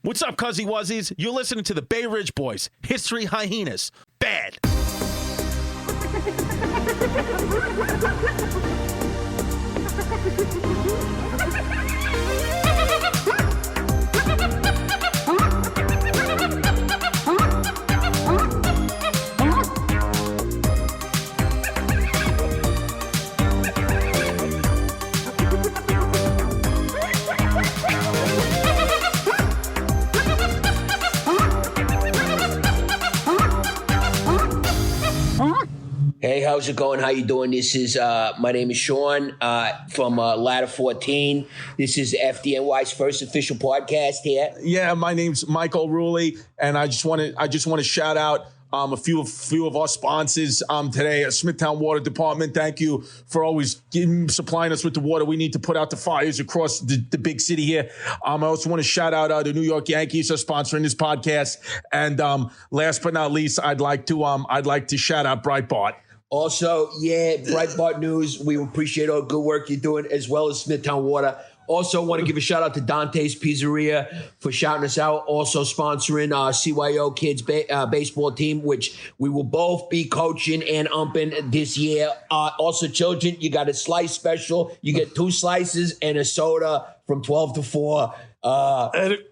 What's up, Cuzzy Wuzzies? You're listening to the Bay Ridge Boys, History Hyenas. Bad. Hey, how's it going? How you doing? This is my name is Sean from Ladder 14. This is FDNY's first official podcast here. Yeah, my name's Michael Rulli, and I just want to shout out a few of our sponsors today. Smithtown Water Department, thank you for always supplying us with the water we need to put out the fires across the big city here. I also want to shout out the New York Yankees are sponsoring this podcast, and last but not least, I'd like to shout out Breitbart. Also, Breitbart News. We appreciate all the good work you're doing, as well as Smithtown Water. Also, want to give a shout out to Dante's Pizzeria for shouting us out. Also sponsoring CYO Kids baseball team, which we will both be coaching and umping this year. Also, children, you got a slice special. You get 2 slices and a soda from 12 to 4.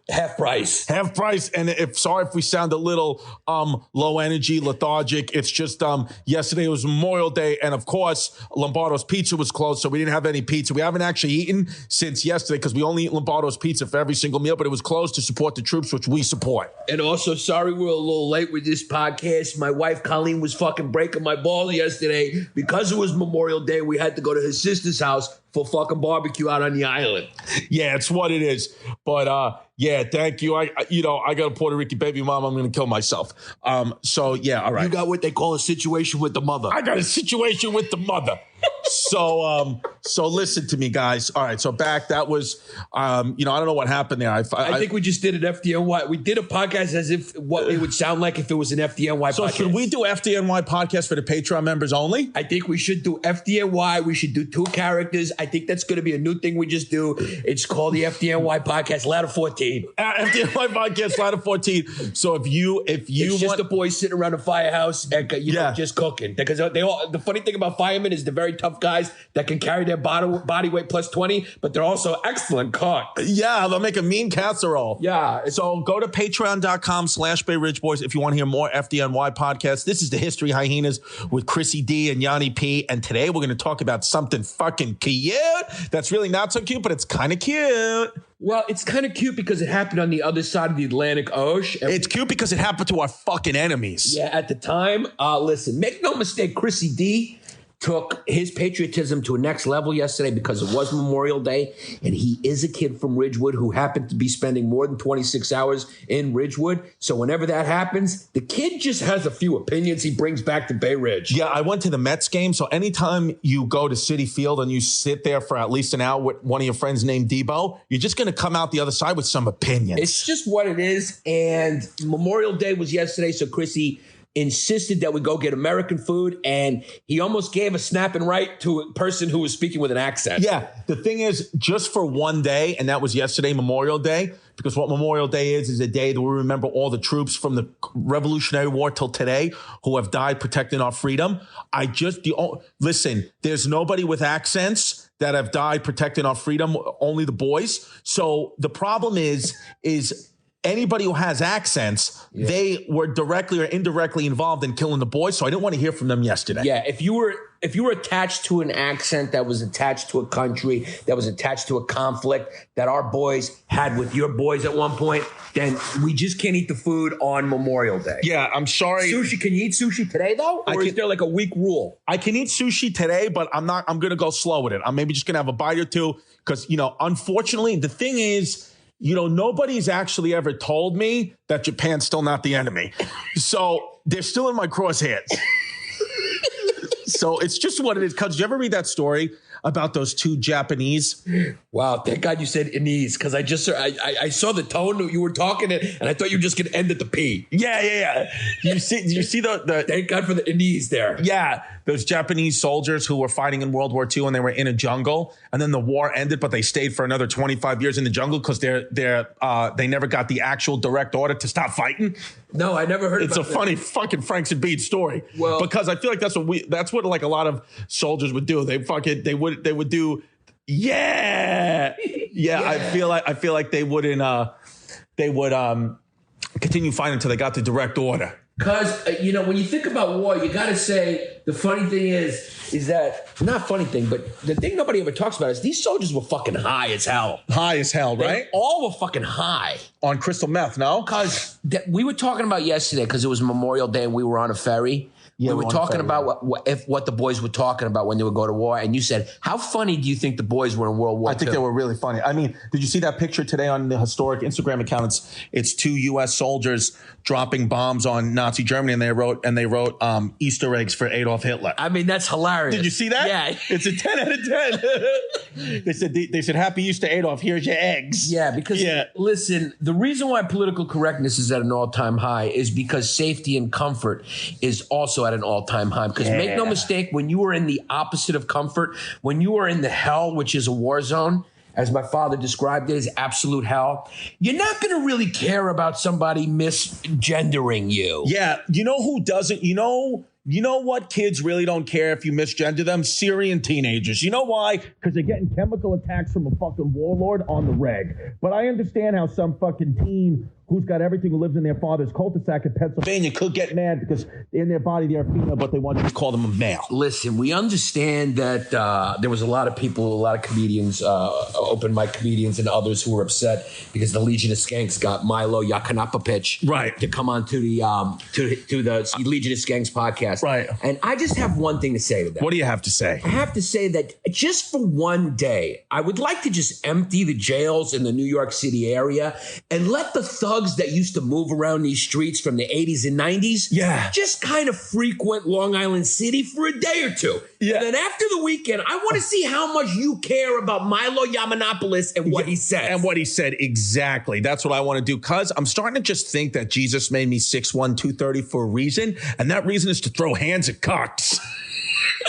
Half price. And sorry if we sound a little low energy, lethargic. It's just yesterday was Memorial Day, and of course Lombardo's Pizza was closed, so we didn't have any pizza. We haven't actually eaten since yesterday because we only eat Lombardo's Pizza for every single meal, but it was closed to support the troops, which we support. And also, sorry we're a little late with this podcast. My wife Colleen was fucking breaking my balls yesterday because it was Memorial Day. We had to go to her sister's house for fucking barbecue out on the island. Yeah, it's what it is. But yeah, thank you. I got a Puerto Rican baby mom. I'm going to kill myself. So yeah, all right. You got what they call a situation with the mother. I got a situation with the mother. So listen to me, guys. All right. So that was, I don't know what happened there. I think we just did an FDNY. We did a podcast as if what it would sound like if it was an FDNY podcast. So should we do FDNY podcast for the Patreon members only? I think we should do FDNY. We should do 2 characters. I think that's going to be a new thing we just do. It's called the FDNY podcast, Ladder 14. FDNY podcast, Ladder 14. So if you it's just the boys sitting around a firehouse and just cooking. Because the funny thing about firemen is they're very tough guys that can carry their body weight plus 20, but they're also excellent cooks. Yeah, they'll make a mean casserole. Yeah. So go to patreon.com/Bay Ridge Boys if you want to hear more FDNY podcasts. This is the History Hyenas with Chrissy D and Yanni P. And today we're going to talk about something fucking cute. That's really not so cute, but it's kind of cute. Well, it's kind of cute because it happened on the other side of the Atlantic Ocean. It's cute because it happened to our fucking enemies. Yeah, at the time. Listen, make no mistake, Chrissy D took his patriotism to a next level yesterday because it was Memorial Day, and he is a kid from Ridgewood who happened to be spending more than 26 hours in Ridgewood. So whenever that happens, the kid just has a few opinions he brings back to Bay Ridge. Yeah, I went to the Mets game, so anytime you go to Citi Field and you sit there for at least an hour with one of your friends named Debo, you're just going to come out the other side with some opinions. It's just what it is, and Memorial Day was yesterday, so Chrissy insisted that we go get American food, and he almost gave a snap and right to a person who was speaking with an accent. Yeah, the thing is, just for one day, and that was yesterday, Memorial Day, because what Memorial Day is a day that we remember all the troops from the Revolutionary War till today who have died protecting our freedom. Listen, there's nobody with accents that have died protecting our freedom, only the boys. So the problem is anybody who has accents, they were directly or indirectly involved in killing the boys. So I didn't want to hear from them yesterday. Yeah, if you were attached to an accent that was attached to a country, that was attached to a conflict that our boys had with your boys at one point, then we just can't eat the food on Memorial Day. Yeah, I'm sorry. Sushi, can you eat sushi today though? Or is there like a week rule? I can eat sushi today, but I'm going to go slow with it. I'm maybe just going to have a bite or two because, unfortunately, the thing is, nobody's actually ever told me that Japan's still not the enemy. So they're still in my crosshairs. So it's just what it is. Cuz, did you ever read that story about those two Japanese. Wow, thank God you said Inese, because I saw the tone you were talking in, and I thought you were just going to end at the P. Yeah. You see the Thank God for the Inese there. Yeah, those Japanese soldiers who were fighting in World War II and they were in a jungle, and then the war ended, but they stayed for another 25 years in the jungle because they never got the actual direct order to stop fighting. No, I never heard It's about a funny fucking Franks and Beats story. Well, because I feel like that's what like a lot of soldiers would do. They would do yeah. I feel like they would continue fighting until they got the direct order. Because, when you think about war, you got to say the funny thing is that, not funny thing, but the thing nobody ever talks about is these soldiers were fucking high as hell. High as hell, right? They all were fucking high. On crystal meth, no? Because we were talking about yesterday, because it was Memorial Day and we were on a ferry. Yeah, we were talking about what the boys were talking about when they would go to war. And you said, how funny do you think the boys were in World War II? I think they were really funny. I mean, did you see that picture today on the historic Instagram account? It's two U.S. soldiers dropping bombs on Nazi Germany, and they wrote Easter eggs for Adolf Hitler. I mean, that's hilarious. Did you see that? Yeah. It's a 10 out of 10. They said, Happy Easter, Adolf. Here's your eggs. Yeah, because, listen, the reason why political correctness is at an all-time high is because safety and comfort is also at an all-time high. Because make no mistake, when you are in the opposite of comfort, when you are in the hell, which is a war zone, as my father described it, as absolute hell, you're not going to really care about somebody misgendering you. Yeah, you know who doesn't? You know what kids really don't care if you misgender them? Syrian teenagers. You know why? Because they're getting chemical attacks from a fucking warlord on the reg. But I understand how some fucking teen who's got everything, who lives in their father's cul-de-sac in Pennsylvania, could get mad because in their body they're female, but they want you to call them a male. Listen, we understand that there was a lot of people, a lot of comedians, open mic comedians and others who were upset because the Legion of Skanks got Milo Yakanapapich to come on to the Legion of Skanks podcast. Right. And I just have one thing to say to that. What do you have to say? I have to say that just for one day, I would like to just empty the jails in the New York City area and let the thugs that used to move around these streets from the 80s and 90s just kind of frequent Long Island City for a day or two. Yeah. And then after the weekend, I want to see how much you care about Milo Yiannopoulos and what he said. And what he said, exactly. That's what I want to do, because I'm starting to just think that Jesus made me 6'1", 230 for a reason, and that reason is to throw hands at cocks.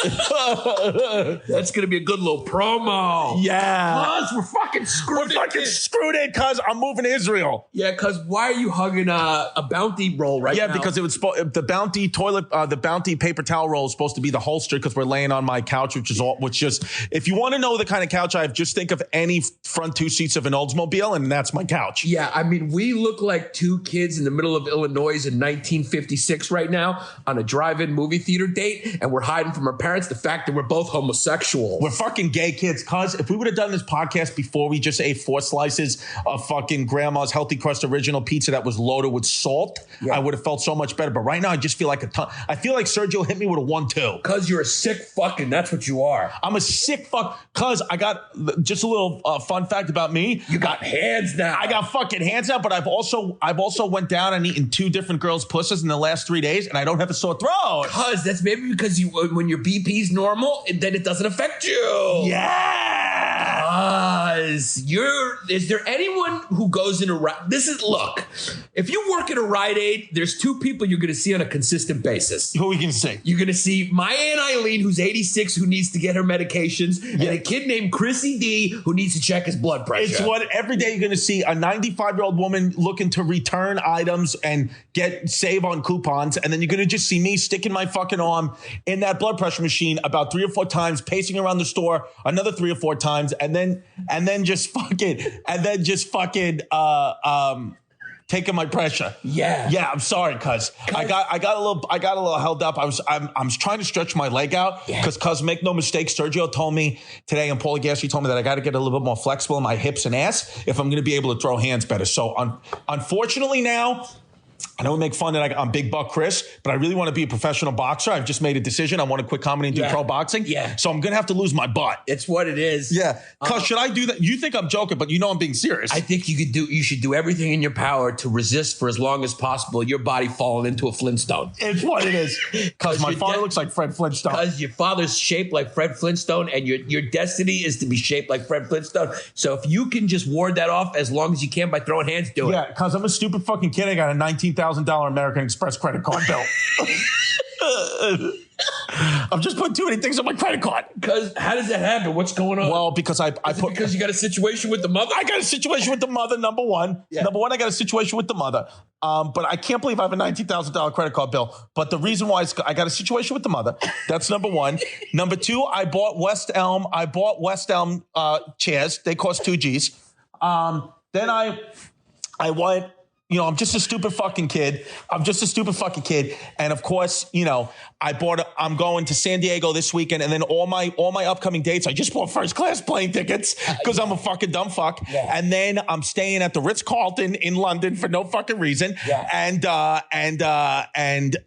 That's going to be a good little promo. Yeah. Cuz we're fucking screwed. Screwed in, cuz I'm moving to Israel. Yeah, cuz why are you hugging a Bounty roll right now? Yeah, because it was the Bounty paper towel roll is supposed to be the holster, because we're laying on my couch, which just, if you want to know the kind of couch I have, just think of any front two seats of an Oldsmobile, and that's my couch. Yeah, I mean, we look like two kids in the middle of Illinois in 1956 right now on a drive-in movie theater date, and we're hiding from our parents the fact that we're both homosexual. We're fucking gay kids, cuz if we would have done this podcast before we just ate 4 slices of fucking grandma's Healthy Crust original pizza that was loaded with salt, I would have felt so much better. But right now I just feel like I feel like Sergio hit me with a 1-2. Cuz you're a sick fucking, that's what you are. I'm a sick fuck, cuz I got just a little fun fact about me. You got hands now. I got fucking hands now, but I've also went down and eaten 2 different girls' pussies in the last 3 days, and I don't have a sore throat. Cuz that's maybe because when your BP's normal, then it doesn't affect you. Yeah. Is there anyone who goes in look, if you work at a Rite Aid, there's 2 people you're going to see on a consistent basis. Who we can see? You're going to see my Aunt Eileen, who's 86, who needs to get her medications, and a kid named Chrissy D, who needs to check his blood pressure. It's what every day you're going to see a 95-year-old woman looking to return items and save on coupons, and then you're going to just see me sticking my fucking arm in that blood pressure machine about 3 or 4 times, pacing around the store another 3 or 4 times, and then just fucking taking my pressure. Yeah. I'm sorry, cuz I got a little held up. I'm trying to stretch my leg out because make no mistake, Sergio told me today, and Paulie Gassi told me that I got to get a little bit more flexible in my hips and ass if I'm going to be able to throw hands better. So unfortunately now, I don't make fun that I'm Big Buck Chris, but I really want to be a professional boxer. I've just made a decision. I want to quit comedy and do pro boxing. Yeah. So I'm going to have to lose my butt. It's what it is. Yeah. Cuz should I do that? You think I'm joking, but you know I'm being serious. I think you should do everything in your power to resist for as long as possible your body falling into a Flintstone. It's what it is. Cuz my father looks like Fred Flintstone. Because your father's shaped like Fred Flintstone and your destiny is to be shaped like Fred Flintstone. So if you can just ward that off as long as you can by throwing hands, do it. Yeah, cuz I'm a stupid fucking kid. I got a $19,000 American Express credit card bill. I've just put too many things on my credit card. Because how does that happen? What's going on? Well, because because you got a situation with the mother? I got a situation with the mother, number one. Yeah. Number one, I got a situation with the mother. But I can't believe I have a $19,000 credit card bill. But the reason why is I got a situation with the mother. That's number one. Number two, I bought West Elm chairs. They cost $2,000. Then I went. I'm just a stupid fucking kid. And of course, I'm going to San Diego this weekend. And then all my upcoming dates, I just bought first class plane tickets because I'm a fucking dumb fuck. Yeah. And then I'm staying at the Ritz-Carlton in London for no fucking reason. Yeah. And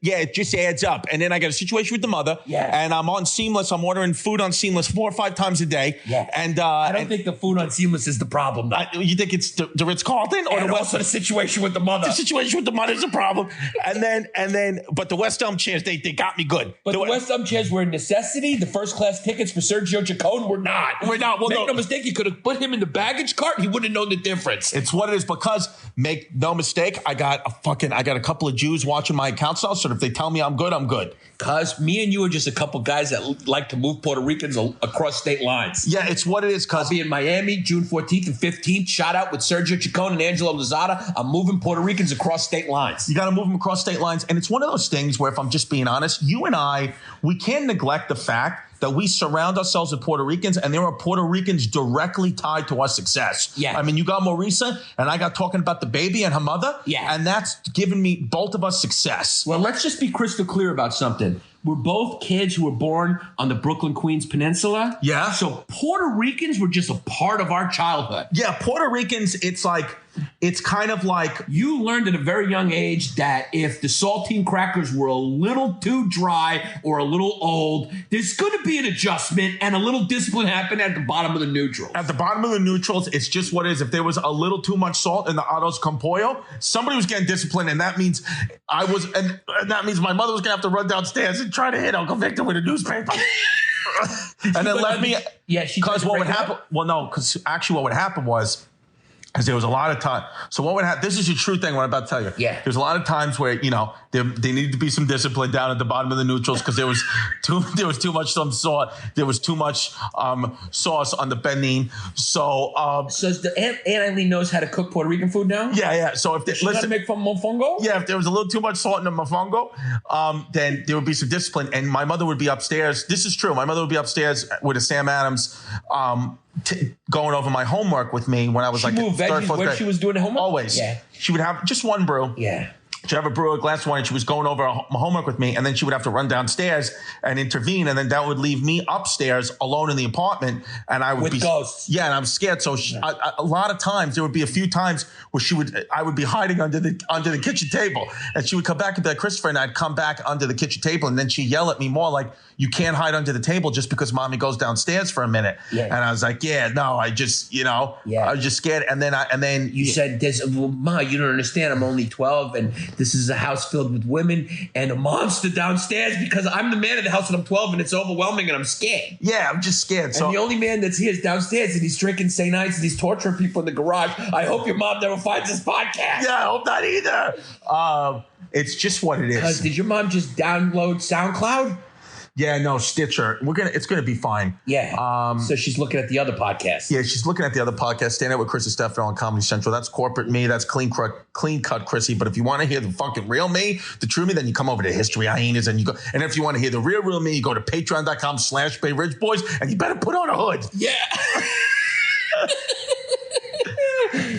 it just adds up. And then I got a situation with the mother. Yeah. And I'm on Seamless. I'm ordering food on Seamless 4 or 5 times a day. Yeah. And I don't think the food on Seamless is the problem, though. You think it's the Ritz-Carlton or the West? The situation with the mother. The situation with the mother is a problem. And then, but the West Elm chairs, they got me good. But the West Elm chairs were a necessity. The first class tickets for Sergio Ciccone were not. Well, make no mistake, you could have put him in the baggage cart. He wouldn't have known the difference. It's what it is because, make no mistake, I got a couple of Jews watching my accounts now. So if they tell me I'm good, I'm good. Cause me and you are just a couple guys that like to move Puerto Ricans across state lines. Yeah, it's what it is. Cause I'll be in Miami June 14th and 15th. Shout out with Sergio Ciccone and Angelo Lozada. I'm moving Puerto Ricans across state lines. You got to move them across state lines. And it's one of those things where, if I'm just being honest, you and I, we can't neglect the fact that we surround ourselves with Puerto Ricans, and there are Puerto Ricans directly tied to our success. Yeah. I mean, you got Marisa, and I got talking about the baby and her mother. Yeah. And that's given me both of us success. Well, let's just be crystal clear about something. We're both kids who were born on the Brooklyn, Queens Peninsula. Yeah. So Puerto Ricans were just a part of our childhood. Yeah, Puerto Ricans, it's kind of like... You learned at a very young age that if the saltine crackers were a little too dry or a little old, there's going to be an adjustment and a little discipline happen at the bottom of the neutrals. At the bottom of the neutrals, it's just what it is. If there was a little too much salt in the arroz con pollo, somebody was getting disciplined, and that means and that means my mother was going to have to run downstairs and try to hit Uncle Victor with a newspaper. And then left me... Yeah, she... Because what would happen... Well, no, because actually what would happen was... Because there was a lot of time. So what would happen? This is a true thing. What I'm about to tell you. Yeah. There's a lot of times where there needed to be some discipline down at the bottom of the neutrals because there was too much salt. There was too much sauce on the benin. So the Aunt Eileen knows how to cook Puerto Rican food now. Yeah. So if she know to make from mofongo. Yeah, if there was a little too much salt in the mofongo, then there would be some discipline. And my mother would be upstairs. This is true. My mother would be upstairs with a Sam Adams. Going over my homework with me when I was third, fourth grade. She was doing the homework? Always. Yeah. She would have just one brew. Yeah. She'd have a brew, a glass of wine, and she was going over my homework with me, and then she would have to run downstairs and intervene, and then that would leave me upstairs alone in the apartment, and I would with ghosts. Yeah, and I'm scared. So a lot of times, there would be a few times where I would be hiding under the kitchen table, and she would come back and be like, Christopher, and I'd come back under the kitchen table, and then she'd yell at me more like, you can't hide under the table just because mommy goes downstairs for a minute. Yeah. And I was like, I just, I was just scared. And then you said this, well, Ma, you don't understand. I'm only 12 and this is a house filled with women and a monster downstairs because I'm the man of the house and I'm 12 and it's overwhelming and I'm scared. Yeah, I'm just scared. And the only man that's here is downstairs and he's drinking St. Ides and he's torturing people in the garage. I hope your mom never finds this podcast. Yeah, I hope not either. It's just what it is. Because did your mom just download SoundCloud? Yeah, no, Stitcher. It's gonna be fine. Yeah. So she's looking at the other podcast. Yeah, she's looking at the other podcast. Stand Up with Chris and Stefano on Comedy Central. That's corporate me. That's clean cut Chrissy. But if you want to hear the fucking real me, the true me, then you come over to History Hyenas and you go. And if you want to hear the real me, you go to patreon.com/Bay Ridge Boys and you better put on a hood. Yeah.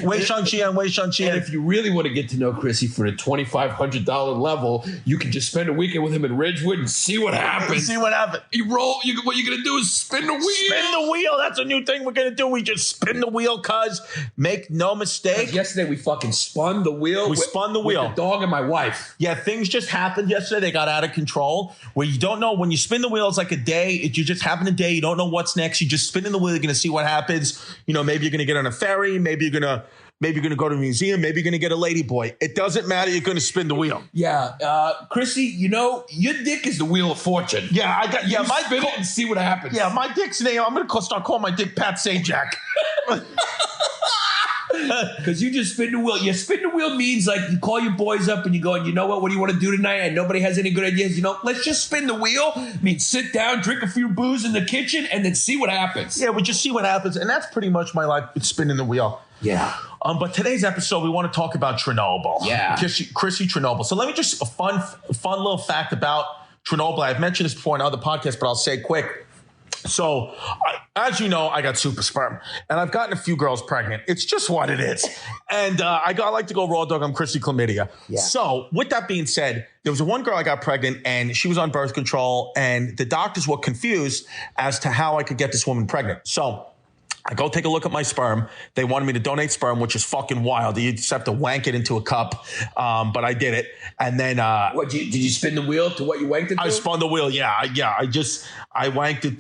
Wei Shang-Chi. And if you really want to get to know Chrissy for the $2,500 level, you can just spend a weekend with him in Ridgewood and see what happens. You roll. What you're gonna do is spin the wheel. Spin the wheel. That's a new thing we're gonna do. We just spin the wheel, cuz make no mistake. Yesterday we fucking spun the wheel. Spun the wheel. With the dog and my wife. Yeah, things just happened yesterday. They got out of control. Where you don't know when you spin the wheel, it's like a day. You just happen a day. You don't know what's next. You just spin in the wheel. You're gonna see what happens. You know, maybe you're gonna get on a ferry. Maybe you're gonna go to a museum. Maybe you're gonna get a ladyboy. It doesn't matter. You're gonna spin the wheel. Yeah, Chrissy, you know your dick is the wheel of fortune. Yeah, I got. Yeah, my spin it and see what happens. Yeah, my dick's name. I'm gonna start calling my dick Pat Sajak. Because you just spin the wheel. Yeah, spin the wheel means like you call your boys up and you go, you know what do you want to do tonight? And nobody has any good ideas. You know, let's just spin the wheel. I mean, sit down, drink a few booze in the kitchen, and then see what happens. Yeah, we just see what happens. And that's pretty much my life. It's spinning the wheel. Yeah. But today's episode, we want to talk about Chernobyl. Yeah. Chrissy Chernobyl. So let me just, a fun little fact about Chernobyl. I've mentioned this before in other podcasts, but I'll say it quick. So, as you know, I got super sperm, and I've gotten a few girls pregnant. It's just what it is. And I like to go raw dog. I'm Chrissy Chlamydia. Yeah. So, with that being said, there was one girl I got pregnant, and she was on birth control, and the doctors were confused as to how I could get this woman pregnant. So, I go take a look at my sperm. They wanted me to donate sperm, which is fucking wild. You just have to wank it into a cup. But I did it. And then... did you spin the wheel to what you wanked it to? I spun the wheel, yeah. I wanked it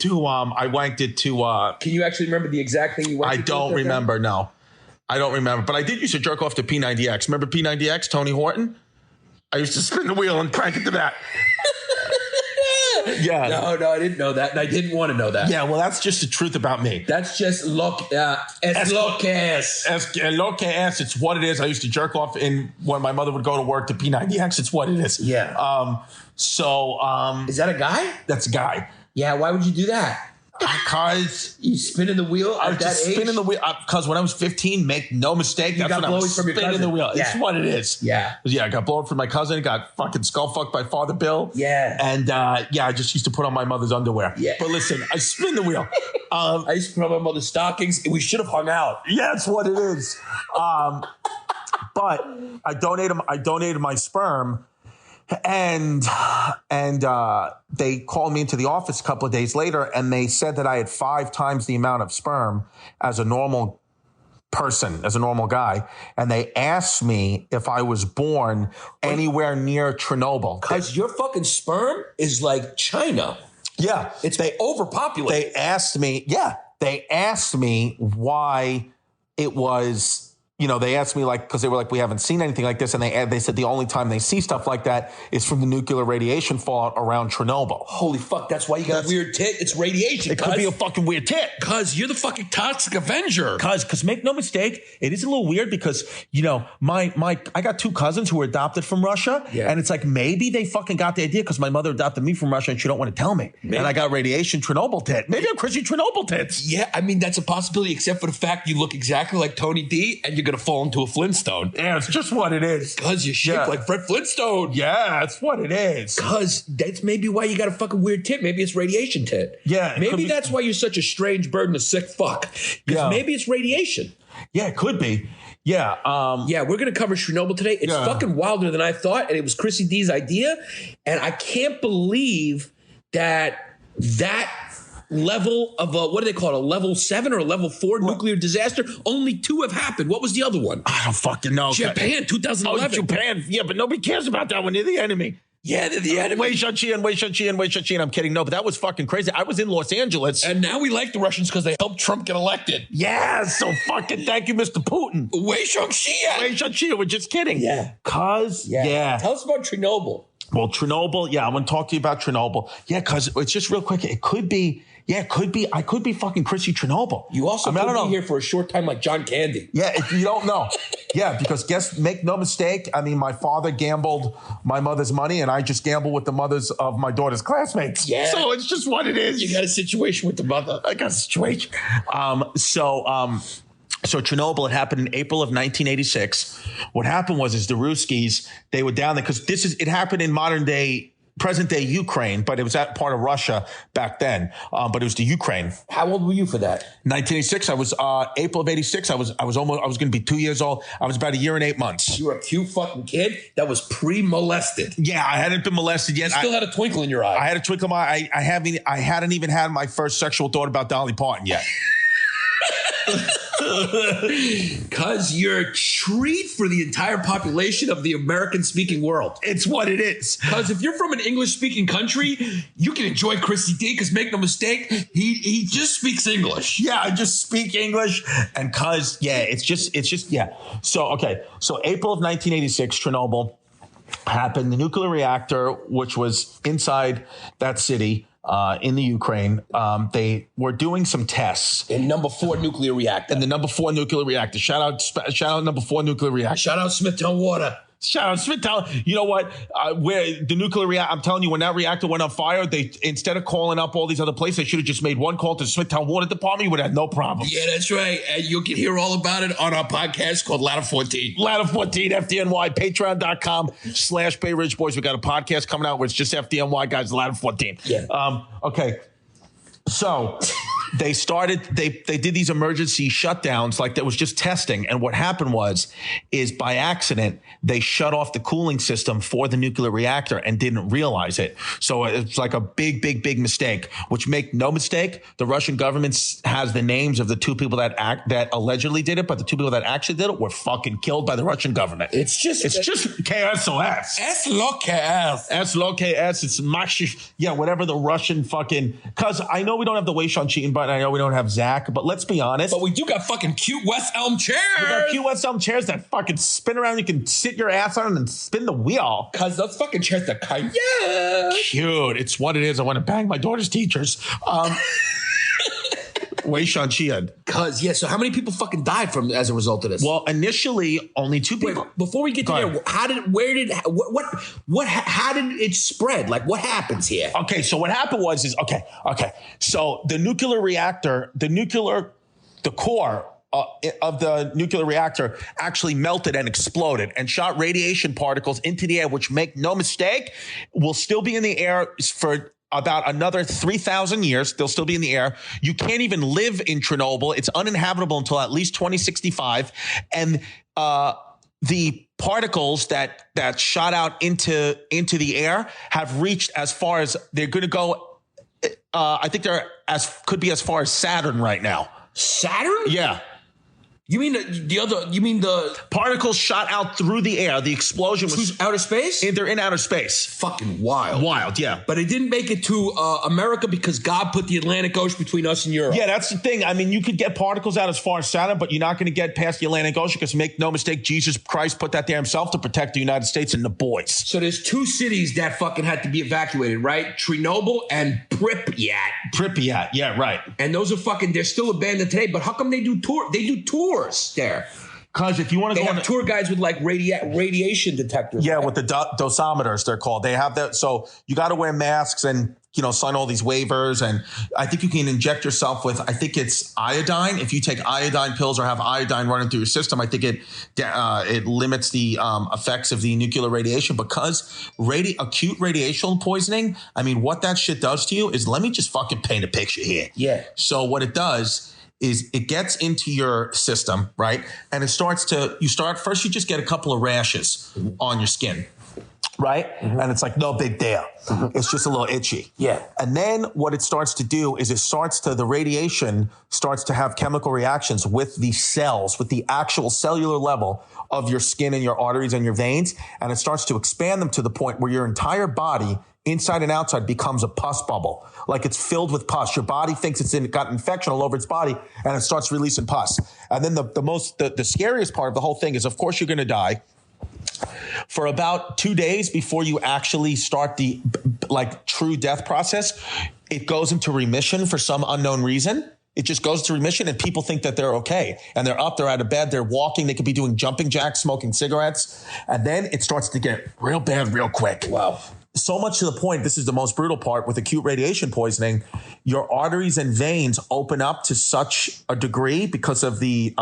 to... Can you actually remember the exact thing you wanked it to? I don't remember, no. I don't remember. But I did used to jerk off to P90X. Remember P90X, Tony Horton? I used to spin the wheel and crank it to that. Yeah. No, I didn't know that, and I didn't want to know that. Yeah, well, that's just the truth about me. That's just lo que es. It's what it is. I used to jerk off when my mother would go to work to P90X. It's what it is. Yeah. Is that a guy? That's a guy. Yeah. Why would you do that? Because you spinning the wheel at that age? Spinning the wheel. Because when I was 15, make no mistake, you got blowy from your cousin. The wheel. It's what it is. Yeah. Yeah, I got blown from my cousin. Got fucking skull fucked by Father Bill. Yeah. And I just used to put on my mother's underwear. Yeah. But listen, I spin the wheel. I used to put on my mother's stockings. We should have hung out. Yeah, that's what it is. But I donated my sperm. And they called me into the office a couple of days later, and they said that I had 5 times the amount of sperm as a normal person, as a normal guy. And they asked me if I was born anywhere near Chernobyl. Because your fucking sperm is like China. Yeah. They overpopulate. They asked me why it was... You know, they asked me because they were like, we haven't seen anything like this. And they said the only time they see stuff like that is from the nuclear radiation fallout around Chernobyl. Holy fuck. That's why you got a weird tit. It's radiation. It could be a fucking weird tit. Cause you're the fucking toxic Avenger. Cause make no mistake, it is a little weird because, you know, I got 2 cousins who were adopted from Russia. Yeah. And it's like, maybe they fucking got the idea because my mother adopted me from Russia and she don't want to tell me. Maybe. And I got radiation Chernobyl tit. Maybe I'm Chrissy Chernobyl tits. Yeah. I mean, that's a possibility, except for the fact you look exactly like Tony D and you're going to fall into a Flintstone. Yeah, it's just what it is. Because you're shaped like Fred Flintstone. Yeah, that's what it is. Because that's maybe why you got a fucking weird tit. Maybe it's radiation tit. Yeah. Maybe that's why you're such a strange bird and a sick fuck. Because maybe it's radiation. Yeah, it could be. Yeah. We're going to cover Chernobyl today. It's fucking wilder than I thought. And it was Chrissy D's idea. And I can't believe that level of what do they call it? A level 7 or a level 4 nuclear disaster? Only 2 have happened. What was the other one? I don't fucking know. Japan, 2011. Oh, Japan. Yeah, but nobody cares about that one. They're the enemy. Yeah, they're the enemy. Wei Shang-chi. I'm kidding. No, but that was fucking crazy. I was in Los Angeles. And now we like the Russians because they helped Trump get elected. Yeah, so fucking thank you, Mr. Putin. Wei Shang-chi. We're just kidding. Yeah. Tell us about Chernobyl. Well, Chernobyl. Yeah, I'm going to talk to you about Chernobyl. Yeah, because it's just real quick. It could be. Yeah, it could be. I could be fucking Chrissy Chernobyl. You also could be here for a short time like John Candy. Yeah, if you don't know. Yeah, because make no mistake. I mean, my father gambled my mother's money, and I just gamble with the mothers of my daughter's classmates. Yeah. So it's just what it is. You got a situation with the mother. I got a situation. So Chernobyl, it happened in April of 1986. What happened was the Ruskies, they were down there because it happened in modern day present day Ukraine, but it was that part of Russia back then. But it was the Ukraine. How old were you for that? 1986. I was April of 86. I was going to be 2 years old. I was about a year and 8 months. You were a cute fucking kid that was pre-molested. Yeah, I hadn't been molested yet. You still had a twinkle in your eye. I had a twinkle in my eye. I hadn't even had my first sexual thought about Dolly Parton yet. Because you're a treat for the entire population of the American-speaking world. It's what it is. Because if you're from an English-speaking country, you can enjoy Chrissy D. Because make no mistake, he just speaks English. Yeah, I just speak English, and it's just So April of 1986, Chernobyl happened. The nuclear reactor, which was inside that city. In the Ukraine, they were doing some tests in number 4 nuclear reactor. In the number 4 nuclear reactor. Shout out number 4 nuclear reactor. Shout out Smithtown Water. Shout out Smithtown. You know what? Where the nuclear reactor, I'm telling you, when that reactor went on fire, they instead of calling up all these other places, they should have just made one call to the Smithtown Water Department. You would have no problem. Yeah, that's right. And you can hear all about it on our podcast called Ladder 14. Ladder 14, FDNY, patreon.com/Bay Ridge Boys. We got a podcast coming out where it's just FDNY guys, Ladder 14. Yeah. Okay. So they did these emergency shutdowns like that was just testing. And what happened is by accident, they shut off the cooling system for the nuclear reactor and didn't realize it. So it's like a big mistake, which make no mistake. The Russian government has the names of the 2 people that allegedly did it, but the 2 people that actually did it were fucking killed by the Russian government. It's just KSOS. SLOKS. SLOKS. It's mash. Yeah, whatever the Russian fucking, cause I know we don't have the Weishon cheating button. I know we don't have Zach, but let's be honest. But we do got fucking cute West Elm chairs. We got cute West Elm chairs that fucking spin around. You can sit your ass on and spin the wheel. Cause those fucking chairs are kind cute. It's what it is. I want to bang my daughter's teachers. Weishon Chiad. So how many people fucking died as a result of this? Well, initially only 2 people. Wait, before we get to there, how did it spread? Like, what happens here? Okay, so what happened okay. So the nuclear reactor, the core of the nuclear reactor actually melted and exploded and shot radiation particles into the air, which, make no mistake, will still be in the air for about another 3,000 years. They'll still be in the air. You can't even live in Chernobyl. It's uninhabitable until at least 2065. And the particles that shot out into the air have reached as far as they're going to go. I think could be as far as Saturn right now. Saturn? Yeah. You mean the particles shot out through the air? The explosion was outer space? They're in outer space. Fucking wild. Wild, yeah. But it didn't make it to America because God put the Atlantic Ocean between us and Europe. Yeah, that's the thing. I mean, you could get particles out as far as Saturn, but you're not going to get past the Atlantic Ocean because, make no mistake, Jesus Christ put that there himself to protect the United States and the boys. So there's 2 cities that fucking had to be evacuated, right? Chernobyl and Pripyat. Pripyat, yeah, right. And those are fucking, they're still abandoned today, but how come they do tours there? Because if you want to go on tour guides with like radiation detectors. Yeah, right? With the dosimeters, they're called. They have that. So you got to wear masks and, sign all these waivers. And I think you can inject yourself with, I think it's iodine. If you take iodine pills or have iodine running through your system, I think it limits the effects of the nuclear radiation. Because acute radiation poisoning, I mean, what that shit does to you is, let me just fucking paint a picture here. Yeah. So what it does is it gets into your system, right? And first you just get a couple of rashes on your skin, right? Mm-hmm. And it's like no big deal. Mm-hmm. It's just a little itchy. Yeah. And then what it starts to do is the radiation starts to have chemical reactions with the cells, with the actual cellular level of your skin and your arteries and your veins. And it starts to expand them to the point where your entire body, inside and outside, becomes a pus bubble. Like it's filled with pus. Your body thinks it's got infection all over its body, and it starts releasing pus. And then the scariest part of the whole thing is, of course, you're going to die for about 2 days before you actually start the true death process. It goes into remission for some unknown reason. It just goes to remission, and people think that they're okay. And they're up, they're out of bed, they're walking, they could be doing jumping jacks, smoking cigarettes. And then it starts to get real bad real quick. Wow. So much to the point, this is the most brutal part with acute radiation poisoning, your arteries and veins open up to such a degree because of the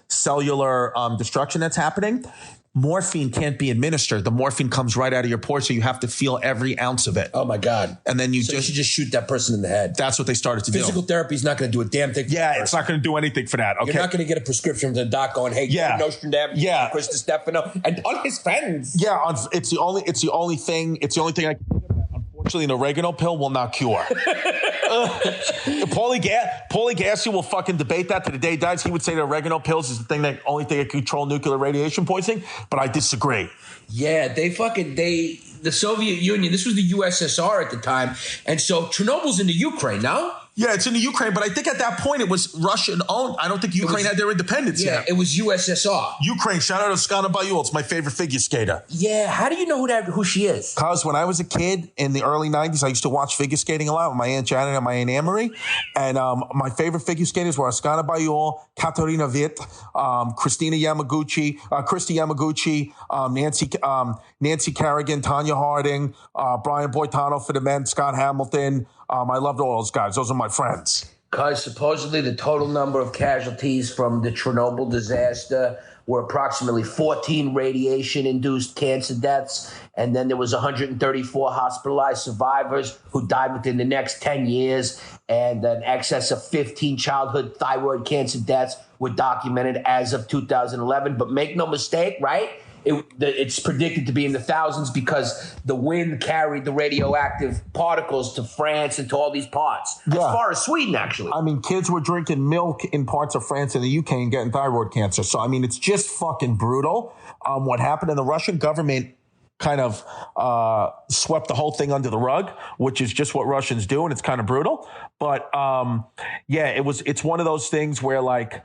cellular destruction that's happening. Morphine can't be administered. The morphine comes right out of your pores, so you have to feel every ounce of it. Oh my God. And then you should just shoot that person in the head. That's what they started to do. Physical therapy is not going to do a damn thing for Yeah, it's not going to do anything for that. Okay. You're not going to get a prescription from the doc going, hey, Nostradamus, Chris Stefano, and all his friends. Yeah, it's the only thing I can think of. Unfortunately, an oregano pill will not cure. Paulie Gassi will fucking debate that to the day he dies. He would say that oregano pills is the only thing that can control nuclear radiation poisoning, but I disagree. Yeah, the Soviet Union, this was the USSR at the time, and so Chernobyl's in the Ukraine now. Yeah, it's in the Ukraine, but I think at that point it was Russian-owned. I don't think Ukraine had their independence yet. Yeah, it was USSR. Ukraine, shout out to Skana Bayul. It's my favorite figure skater. Yeah, how do you know who she is? Because when I was a kid in the early 90s, I used to watch figure skating a lot with my Aunt Janet and my Aunt Amory. And my favorite figure skaters were Skana Bayul, Katarina Witt, Christy Yamaguchi, Nancy Kerrigan, Tanya Harding, Brian Boitano for the men, Scott Hamilton. I loved all those guys. Those are my friends. Because supposedly the total number of casualties from the Chernobyl disaster were approximately 14 radiation-induced cancer deaths, and then there was 134 hospitalized survivors who died within the next 10 years, and an excess of 15 childhood thyroid cancer deaths were documented as of 2011. But make no mistake, right? It's predicted to be in the thousands because the wind carried the radioactive particles to France and to all these parts. As far as Sweden, actually. I mean, kids were drinking milk in parts of France and the UK and getting thyroid cancer. So, I mean, it's just fucking brutal what happened. And the Russian government kind of swept the whole thing under the rug, which is just what Russians do, and it's kind of brutal. But, it's one of those things where, like,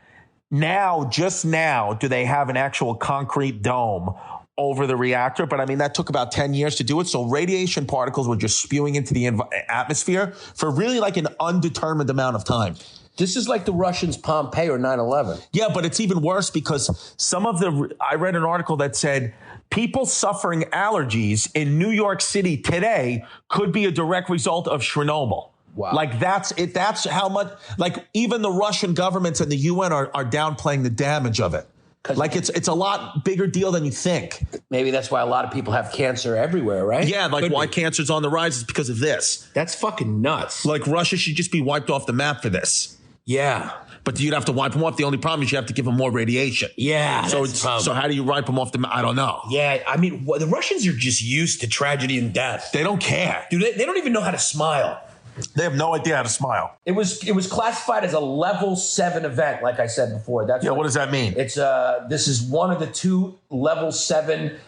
just now, do they have an actual concrete dome over the reactor? But I mean, that took about 10 years to do it. So radiation particles were just spewing into the atmosphere for really like an undetermined amount of time. This is like the Russians' Pompeii or 9/11. Yeah, but it's even worse because I read an article that said people suffering allergies in New York City today could be a direct result of Chernobyl. Wow. Like that's it. That's how much, like even the Russian governments and the UN are downplaying the damage of it. Like it's a lot bigger deal than you think. Maybe that's why a lot of people have cancer everywhere, right? Yeah, like why cancer's on the rise is because of this. That's fucking nuts. Like Russia should just be wiped off the map for this. Yeah. But you'd have to wipe them off. The only problem is you have to give them more radiation. Yeah. So how do you wipe them off the map? I don't know. Yeah. I mean, the Russians are just used to tragedy and death. They don't care. Dude, they don't even know how to smile. They have no idea how to smile. It was classified as a level 7 event, like I said before. What does that mean? It's this is one of the 2 level 7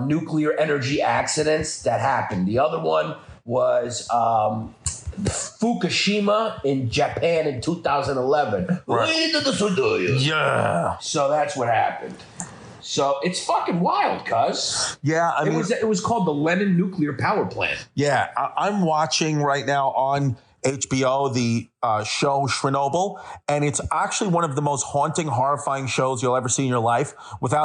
nuclear energy accidents that happened. The other one was Fukushima in Japan in 2011. Right. Yeah. So that's what happened. So it's fucking wild, cuz. Yeah, I mean, it was called the Lenin Nuclear Power Plant. Yeah, I'm watching right now on HBO the show Chernobyl, and it's actually one of the most haunting, horrifying shows you'll ever see in your life.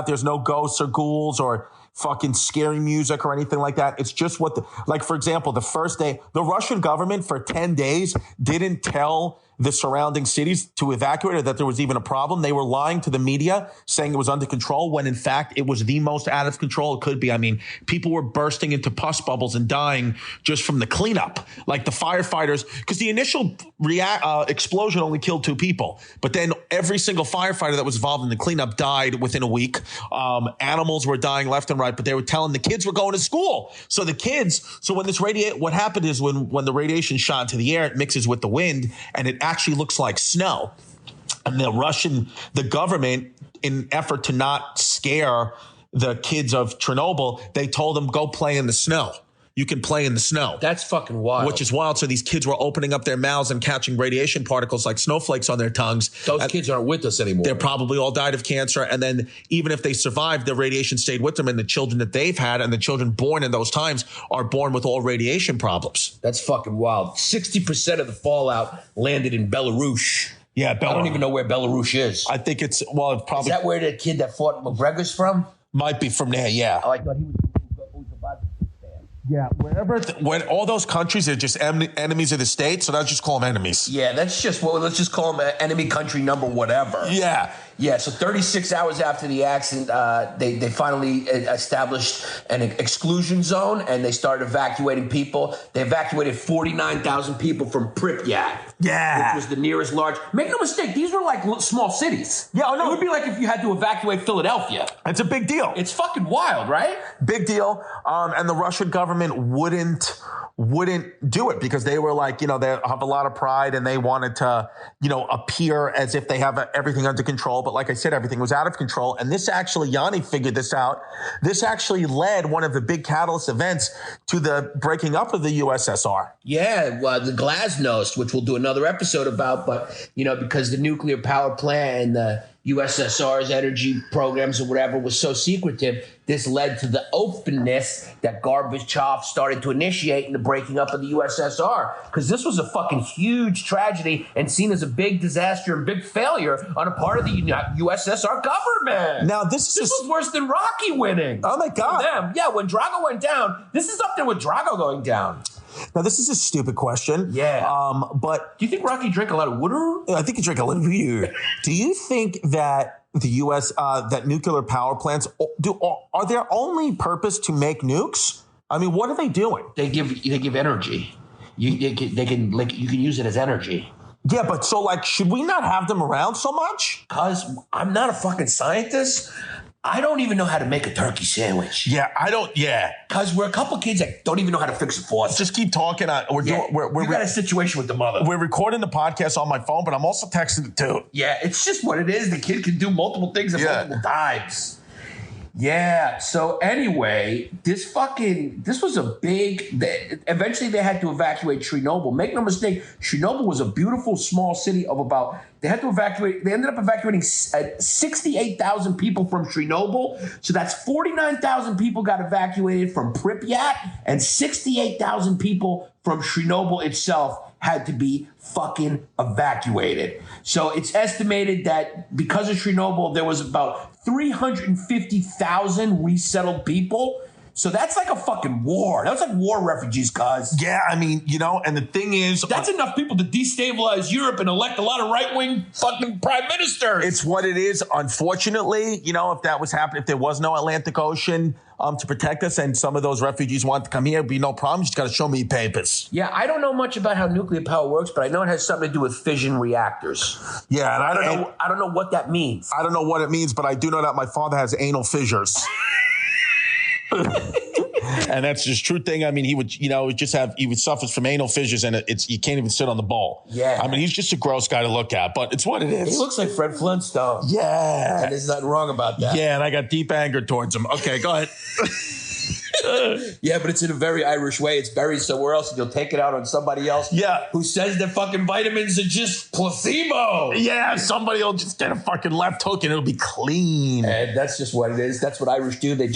There's no ghosts or ghouls or fucking scary music or anything like that. It's just for example, the first day, the Russian government for 10 days didn't tell the surrounding cities to evacuate or that there was even a problem. They were lying to the media saying it was under control when in fact it was the most out of control it could be. I mean, people were bursting into pus bubbles and dying just from the cleanup. Like the firefighters, because the initial explosion only killed 2 people, but then every single firefighter that was involved in the cleanup died within a week. Animals were dying left and right, but they were telling the kids were going to school. So when this what happened is when the radiation shot into the air, it mixes with the wind and it actually looks like snow. And the government, in effort to not scare the kids of Chernobyl, they told them, go play in the snow. You can play in the snow. That's fucking wild. Which is wild. So these kids were opening up their mouths and catching radiation particles like snowflakes on their tongues. Those kids aren't with us anymore. They're probably all died of cancer. And then even if they survived, the radiation stayed with them. And the children that they've had and the children born in those times are born with all radiation problems. That's fucking wild. 60% of the fallout landed in Belarus. Yeah, I don't even know where Belarus is. I think it's probably. Is that where the kid that fought McGregor's from? Might be from there, yeah. Oh, I thought he was Yeah, when all those countries are just enemies of the state, so let's just call them enemies. Yeah, let's just call them enemy country number whatever. Yeah. Yeah, so 36 hours after the accident, they finally established an exclusion zone, and they started evacuating people. They evacuated 49,000 people from Pripyat. Yeah. Which was the nearest large. Make no mistake, these were like small cities. Yeah, I know. It would be like if you had to evacuate Philadelphia. It's a big deal. It's fucking wild, right? Big deal. And the Russian government wouldn't do it because they were like, they have a lot of pride and they wanted to, appear as if they have everything under control. But like I said, everything was out of control. And this actually, Yanni figured this out. This actually led one of the big catalyst events to the breaking up of the USSR. Yeah, well, the Glasnost, which we'll do another episode about, but, because the nuclear power plant and the USSR's energy programs or whatever was so secretive, this led to the openness that Gorbachev started to initiate in the breaking up of the USSR. Because this was a fucking huge tragedy and seen as a big disaster and big failure on a part of the USSR government. Now, this was worse than Rocky winning. Oh, my God. Them. Yeah, when Drago went down, this is up there with Drago going down. Now, this is a stupid question. Yeah. But do you think Rocky drank a lot of water? I think he drank a lot of beer. Do you think that the U.S. That nuclear power plants are their only purpose to make nukes? I mean, what are they doing? They give energy. You can use it as energy. Yeah, but so should we not have them around so much? Because I'm not a fucking scientist. I don't even know how to make a turkey sandwich. Yeah, I don't. Yeah, because we're a couple kids that don't even know how to fix a faucet. Just keep talking. We got a situation with the mother. We're recording the podcast on my phone, but I'm also texting it too. Yeah, it's just what it is. The kid can do multiple things at multiple times. Yeah. So anyway, this was a big. Eventually, they had to evacuate Chernobyl. Make no mistake, Chernobyl was a beautiful small city of about. They had to evacuate. They ended up evacuating 68,000 people from Chernobyl. So that's 49,000 people got evacuated from Pripyat, and 68,000 people from Chernobyl itself had to be fucking evacuated. So it's estimated that because of Chernobyl, there was about 350,000 resettled people. So that's like a fucking war. That's like war refugees, cuz. Yeah, I mean, and the thing is... That's enough people to destabilize Europe and elect a lot of right-wing fucking prime ministers. It's what it is. Unfortunately, if that was happening, if there was no Atlantic Ocean to protect us and some of those refugees want to come here, it'd be no problem. You just got to show me papers. Yeah, I don't know much about how nuclear power works, but I know it has something to do with fission reactors. Yeah, and I don't know what that means. I don't know what it means, but I do know that my father has anal fissures. And that's just true thing. I mean, he would suffer from anal fissures, and you can't even sit on the ball. Yeah. I mean, he's just a gross guy to look at, but it's what it is. He looks like Fred Flintstone. Yeah. And there's nothing wrong about that. Yeah, and I got deep anger towards him. Okay, go ahead. Yeah, but it's in a very Irish way. It's buried somewhere else, and you'll take it out on somebody else. Yeah, who says that fucking vitamins are just placebo. Yeah, somebody will just get a fucking left hook and it'll be clean. And that's just what it is. That's what Irish do. They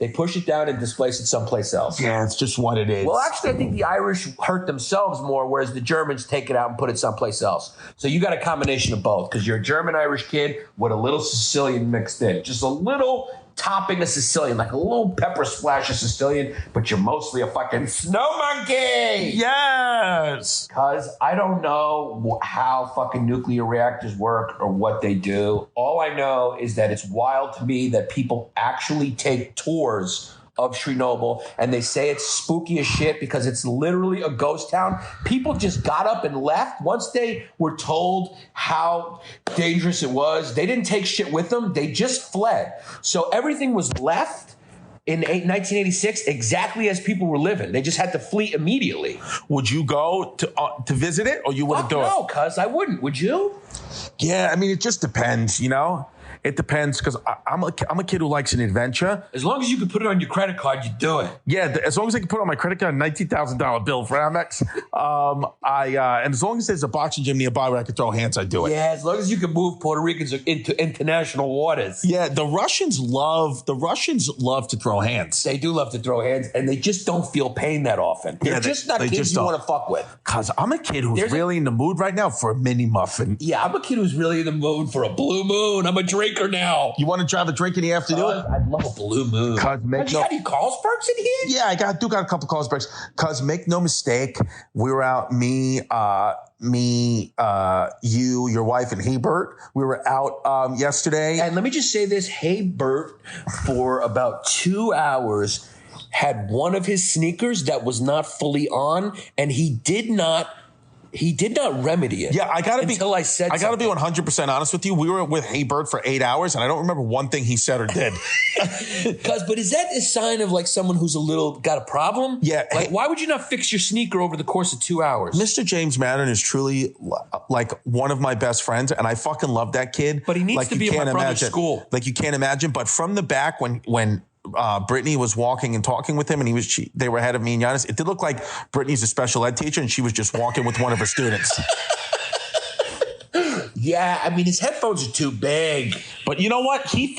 push it down and displace it someplace else. Yeah, it's just what it is. Well, actually, I think the Irish hurt themselves more, whereas the Germans take it out and put it someplace else. So you got a combination of both, because you're a German-Irish kid with a little Sicilian mixed in, just a little topping of Sicilian, like a little pepper splash of Sicilian, but you're mostly a fucking snow monkey. Yes. Because I don't know how fucking nuclear reactors work or what they do. All I know is that it's wild to me that people actually take tours of Chernobyl, and they say it's spooky as shit because it's literally a ghost town. People just got up and left once they were told how dangerous it was. They didn't take shit with them. They just fled. So everything was left in 1986 exactly as people were living. They just had to flee immediately. Would you go to visit it, or you wouldn't do it? No, cuz I wouldn't. Would you? Yeah, I mean, it just depends, It depends, because I'm a kid who likes an adventure. As long as you can put it on your credit card, you do it. Yeah, as long as I can put on my credit card a $19,000 bill for Amex, and as long as there's a boxing gym nearby where I can throw hands, I do it. Yeah, as long as you can move Puerto Ricans into international waters. Yeah, the Russians love to throw hands. They do love to throw hands, and they just don't feel pain that often. They're just not kids you want to fuck with. Because I'm a kid who's really in the mood right now for a mini muffin. Yeah, I'm a kid who's really in the mood for a blue moon. I'm a drink drinker now. You want to drive a drink in the afternoon? I'd love a blue moon. Cause make you got any Carlsbergs in here? Yeah, I got a couple Carlsbergs. Cause make no mistake, we were out, me, you, your wife, and Hebert. We were out yesterday. And let me just say this: Hey Bert, for about 2 hours, had one of his sneakers that was not fully on, and he did not remedy it. Yeah, I gotta be 100% honest with you. We were with Hey Bird for 8 hours, and I don't remember one thing he said or did. But is that a sign of like someone who's got a problem? Yeah. Like, why would you not fix your sneaker over the course of 2 hours? Mr. James Madden is truly like one of my best friends, and I fucking love that kid. But he needs to be in my brother's school. Like you can't imagine. But from the back, when Brittany was walking and talking with him, and they were ahead of me and Hyenas, it did look like Brittany's a special ed teacher, and she was just walking with one of her students. Yeah, I mean, his headphones are too big. But you know what? He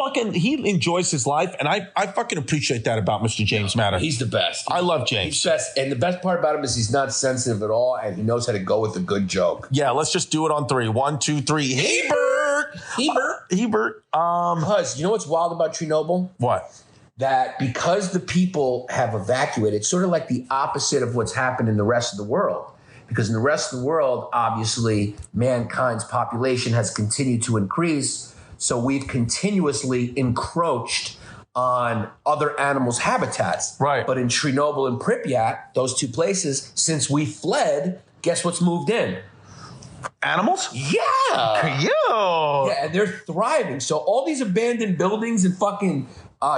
enjoys his life, and I fucking appreciate that about Mr. James Madden. He's the best. I love James. He's best. And the best part about him is he's not sensitive at all, and he knows how to go with a good joke. Yeah, let's just do it on 3. 1, 2, 3. Hebert! Hebert. Cuz, you know what's wild about Chernobyl? What? That because the people have evacuated, it's sort of like the opposite of what's happened in the rest of the world. Because in the rest of the world, obviously, mankind's population has continued to increase. So we've continuously encroached on other animals' habitats. Right. But in Chernobyl and Pripyat, those two places, since we fled, guess what's moved in? Animals? Yeah. Yeah, and they're thriving. So all these abandoned buildings and fucking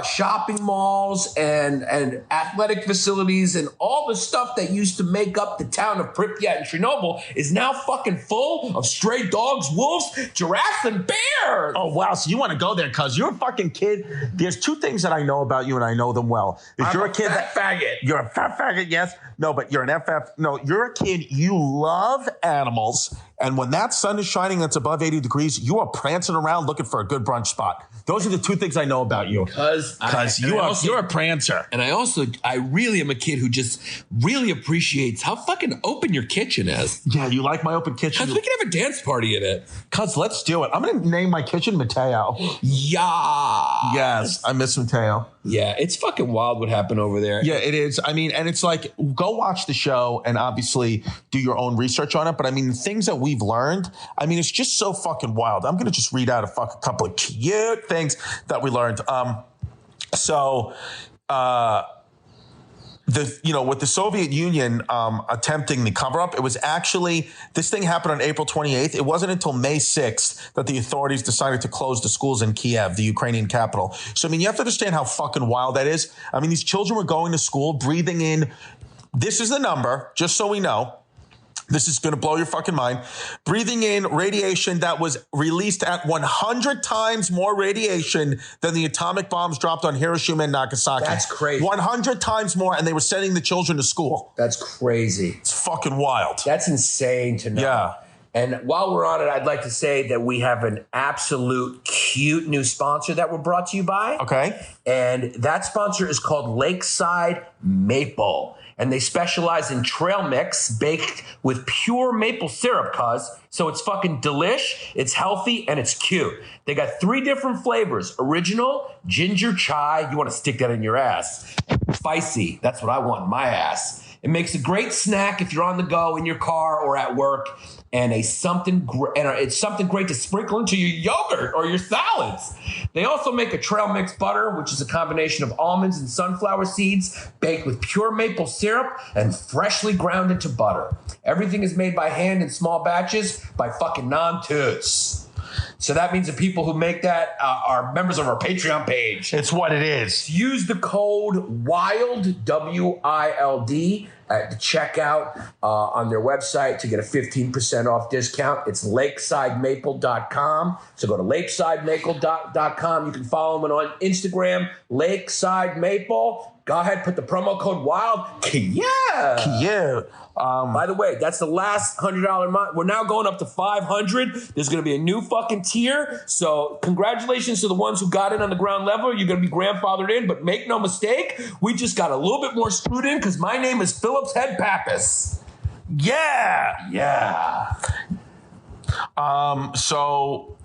shopping malls and athletic facilities and all the stuff that used to make up the town of Pripyat and Chernobyl is now fucking full of stray dogs, wolves, giraffes, and bears. Oh, wow. So you want to go there because you're a fucking kid. There's 2 things that I know about you, and I know them well. You're a fat faggot. You're a fat faggot, yes. No, but you're an FF. No, you're a kid. You love animals. And when that sun is shining that's above 80 degrees, you are prancing around looking for a good brunch spot. Those are the 2 things I know about you. Because you're a prancer. And I really am a kid who just really appreciates how fucking open your kitchen is. Yeah, you like my open kitchen? Because we can have a dance party in it. Cuz, let's do it. I'm going to name my kitchen Mateo. Yeah. Yes, I miss Mateo. Yeah, it's fucking wild what happened over there. Yeah, it is. I mean, and it's like, go watch the show and obviously do your own research on it. But I mean, the things that we've learned, I mean, it's just so fucking wild. I'm going to just read out a couple of cute things that we learned. With the Soviet Union attempting the cover-up, it was actually, this thing happened on April 28th. It wasn't until May 6th that the authorities decided to close the schools in Kiev, the Ukrainian capital. So, I mean, you have to understand how fucking wild that is. I mean, these children were going to school, breathing in, this is the number, just so we know. This is going to blow your fucking mind. Breathing in radiation that was released at 100 times more radiation than the atomic bombs dropped on Hiroshima and Nagasaki. That's crazy. 100 times more, and they were sending the children to school. That's crazy. It's fucking wild. That's insane to know. Yeah. And while we're on it, I'd like to say that we have an absolute cute new sponsor that we're brought to you by. Okay. And that sponsor is called Lakeside Maple. And they specialize in trail mix baked with pure maple syrup, so it's fucking delish, it's healthy, and it's cute. They got 3 different flavors: original, ginger chai, you want to stick that in your ass, spicy, that's what I want in my ass. It makes a great snack if you're on the go in your car or at work, and it's something great to sprinkle into your yogurt or your salads. They also make a trail mix butter, which is a combination of almonds and sunflower seeds baked with pure maple syrup and freshly ground into butter. Everything is made by hand in small batches by fucking non-toots. So that means the people who make that are members of our Patreon page. It's what it is. Use the code WILD, W-I-L-D, at the checkout on their website to get a 15% off discount. It's lakesidemaple.com. So go to lakesidemaple.com. You can follow them on Instagram, Lakeside Maple. Go ahead, put the promo code WILD. Yeah. By the way, that's the last $100 month. We're now going up to $500. There's going to be a new fucking tier. So congratulations to the ones who got in on the ground level. You're going to be grandfathered in, but make no mistake, we just got a little bit more screwed in because my name is Phillips Head Pappas. Yeah. Yeah. So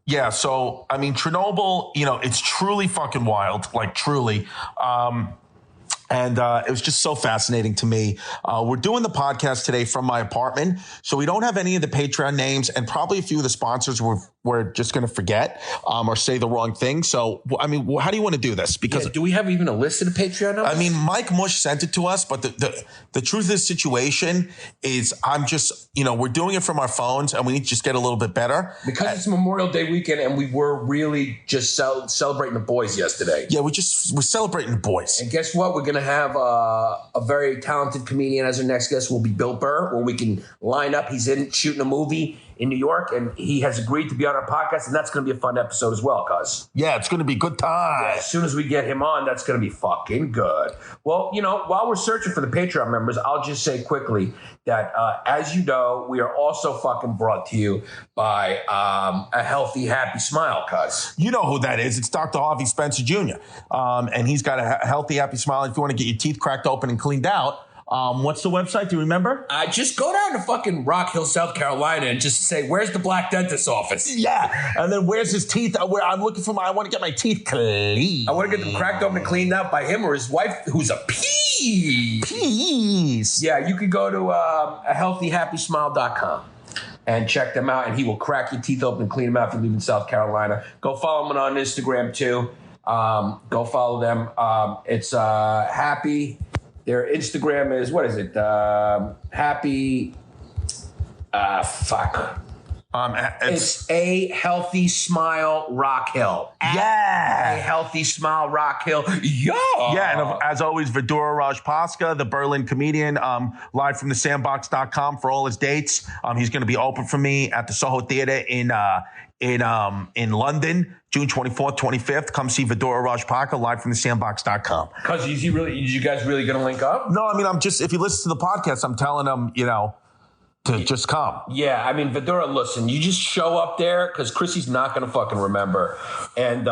Yeah, so, I mean, Chernobyl, it's truly fucking wild, like truly. And it was just so fascinating to me. We're doing the podcast today from my apartment, so we don't have any of the Patreon names, and probably a few of the sponsors we're just going to forget or say the wrong thing. So, I mean, how do you want to do this? Because do we have even a list of the Patreon numbers? I mean, Mike Mush sent it to us, but the truth of this situation is I'm just, we're doing it from our phones, and we need to just get a little bit better. Because it's Memorial Day weekend, and we were really just celebrating the boys yesterday. Yeah, we're celebrating the boys. And guess what? We're going to have a very talented comedian as our next guest. Will be Bill Burr, where we can line up. He's shooting a movie in New York, and he has agreed to be on our podcast, and that's going to be a fun episode as well, cuz. Yeah, it's going to be a good time. Yeah, as soon as we get him on, that's going to be fucking good. Well, while we're searching for the Patreon members, I'll just say quickly that, as you know, we are also fucking brought to you by a Healthy, Happy Smile, cuz. You know who that is. It's Dr. Harvey Spencer Jr., and he's got a Healthy, Happy Smile. If you want to get your teeth cracked open and cleaned out, what's the website? Do you remember? Just go down to fucking Rock Hill, South Carolina, and just say, "Where's the black dentist's office?" Yeah, and then where's his teeth? Where I'm looking for I want to get my teeth clean. I want to get them cracked open and cleaned out by him or his wife, who's a piece. Yeah, you could go to healthyhappysmile.com and check them out, and he will crack your teeth open and clean them out if you live in South Carolina. Go follow him on Instagram too. Go follow them. It's happy. Their Instagram is, what is it? Happy, fuck. It's A Healthy Smile Rock Hill. Yeah. A Healthy Smile Rock Hill. Yeah. Yeah, and as always, Vidura Rajpaska, the Berlin comedian, live from the sandbox.com for all his dates. He's going to be open for me at the Soho Theater in London, June 24th, 25th. Come see Vidura Rajpaka live from the sandbox.com. Cuz is you guys really going to link up? No, I mean, if you listen to the podcast, I'm telling them, to just come. Yeah, I mean, Vidura, listen, you just show up there because Chrissy's not going to fucking remember. And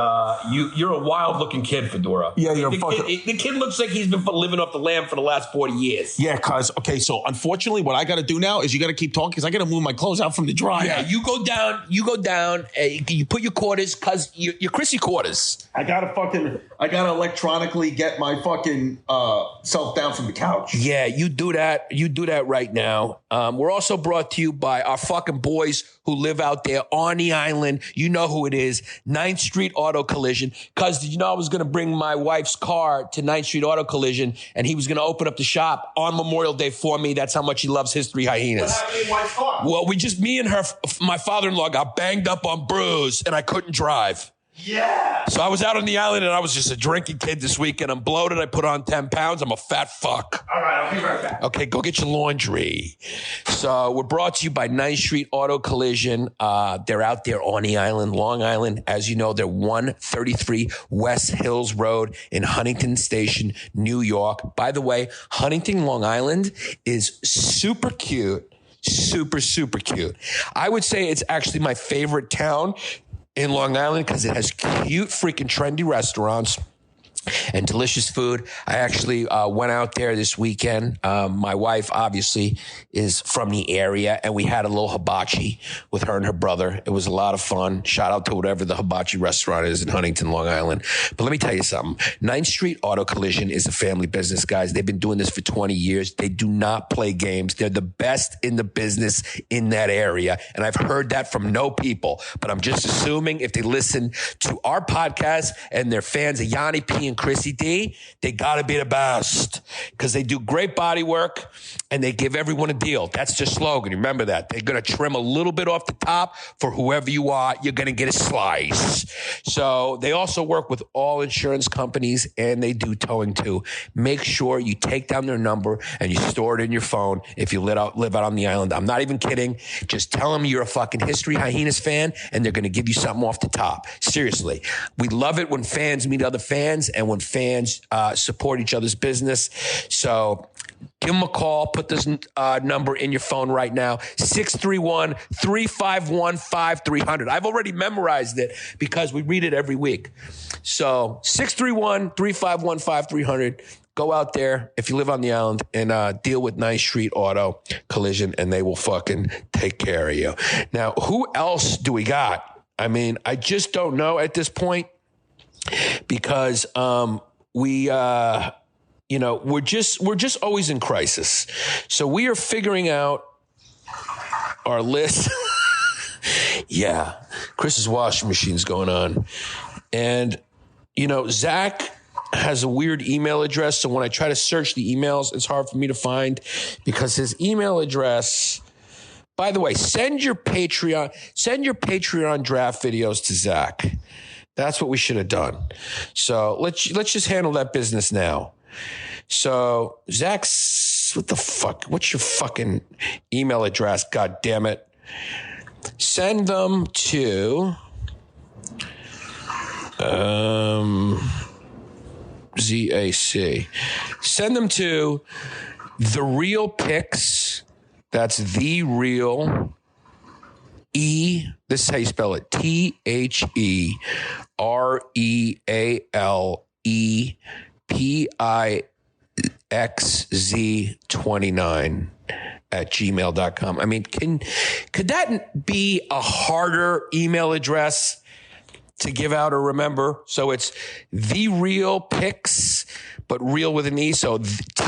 you're a wild-looking kid, Vidura. Yeah, the kid looks like he's been living off the land for the last 40 years. Yeah, okay, so unfortunately, what I got to do now is you got to keep talking because I got to move my clothes out from the dryer. Yeah, you go down, you put your quarters, because your Chrissy quarters. I got to electronically get my fucking self down from the couch. Yeah, you do that right now. We're also brought to you by our fucking boys who live out there on the island. You know who it is, 9th Street Auto Collision. Cuz did you know I was going to bring my wife's car to 9th Street Auto Collision, and he was going to open up the shop on Memorial Day for me. That's how much he loves History Hyenas. What happened to your wife's car? Well, me and my father-in-law got banged up on bruised, and I couldn't drive. Yeah. So I was out on the island, and I was just a drinking kid this weekend. I'm bloated. I put on 10 pounds. I'm a fat fuck. All right, I'll be right back. Okay, go get your laundry. So we're brought to you by 9th Street Auto Collision. They're out there on the island, Long Island. As you know, they're 133 West Hills Road in Huntington Station, New York. By the way, Huntington, Long Island is super cute. Super, super cute. I would say it's actually my favorite town in Long Island because it has cute, freaking trendy restaurants and delicious food. I actually went out there this weekend. My wife, obviously, is from the area, and we had a little hibachi with her and her brother. It was a lot of fun. Shout out to whatever the hibachi restaurant is in Huntington, Long Island. But let me tell you something. 9th Street Auto Collision is a family business, guys. They've been doing this for 20 years. They do not play games. They're the best in the business in that area. And I've heard that from no people. But I'm just assuming if they listen to our podcast and they're fans of Yanni P and Chrissy D, they got to be the best because they do great body work and they give everyone a deal. That's their slogan. Remember that. They're going to trim a little bit off the top for whoever you are. You're going to get a slice. So they also work with all insurance companies and they do towing too. Make sure you take down their number and you store it in your phone if you live out on the island. I'm not even kidding. Just tell them you're a fucking History Hyenas fan and they're going to give you something off the top. Seriously. We love it when fans meet other fans and when fans support each other's business. So give them a call. Put this number in your phone right now, 631-351-5300. I've already memorized it because we read it every week. So 631-351-5300. Go out there if you live on the island and deal with 9th Street Auto Collision, and they will fucking take care of you. Now, who else do we got I mean, I just don't know at this point because we're just always in crisis. So we are figuring out our list. Yeah, Chris's washing machine's going on. And, Zach has a weird email address. So when I try to search the emails, it's hard for me to find because his email address... By the way, send your Patreon draft videos to Zach. That's what we should have done. So let's just handle that business now. So Zach's, what the fuck? What's your fucking email address? God damn it. Send them to ZAC. Send them to The Real Picks. That's The Real this is how you spell it. TheRealPixZ29 at gmail.com. I mean, could that be a harder email address to give out or remember? So it's The Real Pix, but real with an E. So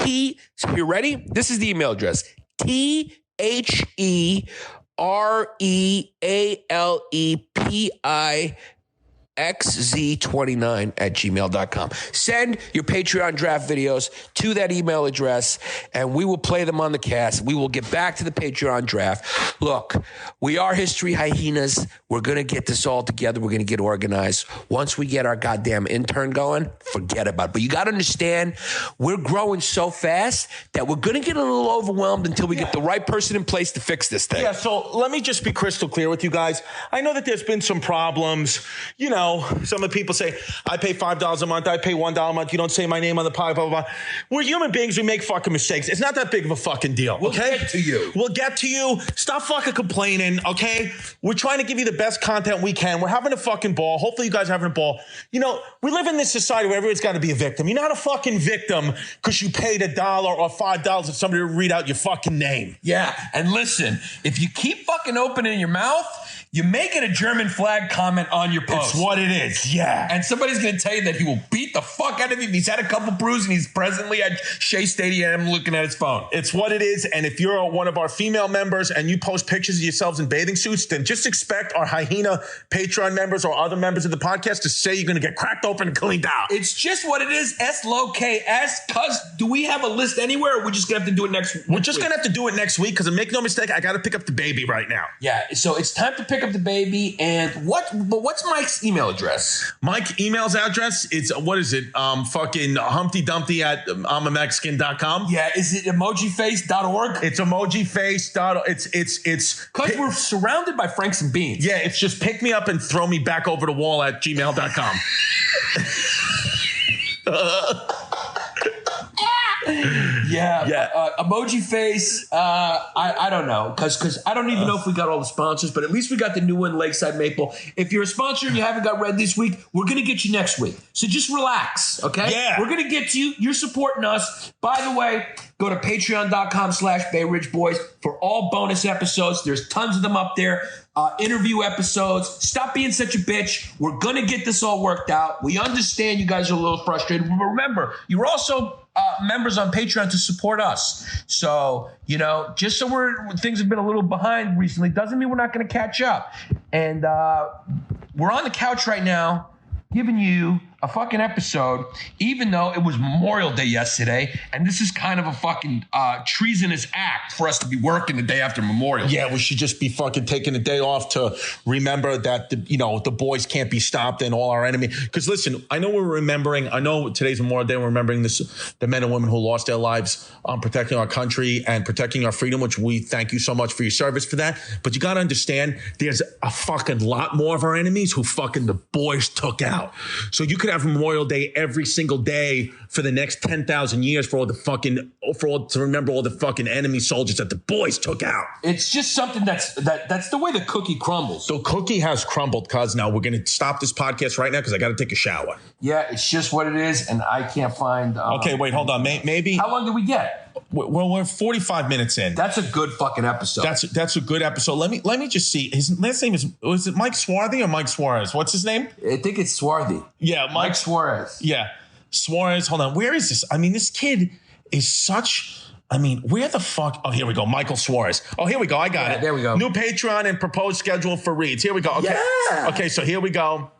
you ready? This is the email address. TheRealPixZ29 at gmail.com. Send your Patreon draft videos to that email address, and we will play them on the cast. We will get back to the Patreon draft. Look, we are History Hyenas. We're going to get this all together. We're going to get organized. Once we get our goddamn intern going, forget about it. But you got to understand, we're growing so fast that we're going to get a little overwhelmed until we get the right person in place to fix this thing. Yeah, so let me just be crystal clear with you guys. I know that there's been some problems. Some of the people say, I pay $5 a month, I pay $1 a month, you don't say my name on the pod, blah, blah, blah. We're human beings, we make fucking mistakes. It's not that big of a fucking deal, okay? We'll get to you. We'll get to you. Stop fucking complaining, okay? We're trying to give you the best content we can. We're having a fucking ball. Hopefully you guys are having a ball. We live in this society where everyone's got to be a victim. You're not a fucking victim because you paid $1 or $5 for somebody to read out your fucking name. Yeah, and listen, if you keep fucking opening your mouth, you're making a German flag comment on your post. It's what it is, yeah. And somebody's going to tell you that he will beat the fuck out of you if he's had a couple brews and he's presently at Shea Stadium looking at his phone. It's what it is, and if you're one of our female members and you post pictures of yourselves in bathing suits, then just expect our Hyena Patreon members or other members of the podcast to say you're going to get cracked open and cleaned out. It's just what it is, S-L-O-K-S, cuz do we have a list anywhere, or we're just going to have to do it next week? We're just going to have to do it next week, because make no mistake, I got to pick up the baby right now. Yeah, so it's time to pick up the baby. And what's Mike's email address? Mike's email's address, it's, what is it? Fucking Humpty Dumpty at I'mAMexican.com. Yeah, is it emojiface.org? It's emojiface.org. It's because we're surrounded by Franks and Beans. Yeah, it's just pick me up and throw me back over the wall at gmail.com. Emoji face. I don't know because I don't even know if we got all the sponsors, but at least we got the new one, Lakeside Maple. If you're a sponsor and you haven't got red this week, we're gonna get you next week. So just relax, okay? Yeah, we're gonna get to you. You're supporting us. By the way, go to patreon.com/Bay Ridge Boys for all bonus episodes. There's tons of them up there. Interview episodes. Stop being such a bitch. We're gonna get this all worked out. We understand you guys are a little frustrated, but remember, you're also members on Patreon to support us. So, just so things have been a little behind recently doesn't mean we're not going to catch up. And we're on the couch right now giving you a fucking episode, even though it was Memorial Day yesterday, and this is kind of a fucking treasonous act for us to be working the day after Memorial Day. Yeah, we should just be fucking taking a day off to remember that the boys can't be stopped and all our enemy. Because listen, I know today's Memorial Day, we're remembering the men and women who lost their lives protecting our country and protecting our freedom, which we thank you so much for your service for that. But you got to understand, there's a fucking lot more of our enemies who fucking the boys took out. So you could have Memorial Day every single day for the next 10,000 years to remember all the fucking enemy soldiers that the boys took out. It's just something that's the way the cookie crumbles. The cookie has crumbled, cuz now we're going to stop this podcast right now because I got to take a shower. Yeah, it's just what it is, and I can't find. Okay, wait, hold on. Maybe. How long did we get? Well, we're 45 minutes in. That's a good fucking episode. That's a good episode. Let me just see. His last name was it Mike Swarthy or Mike Suarez? What's his name? I think it's Swarthy. Yeah, Mike Suarez. Yeah, Suarez. Hold on. Where is this? I mean, this kid is such. I mean, where the fuck? Oh, here we go. Michael Suarez. Oh, here we go. I got it. There we go. New Patreon and proposed schedule for reads. Here we go. Okay. Yeah. Okay, so here we go.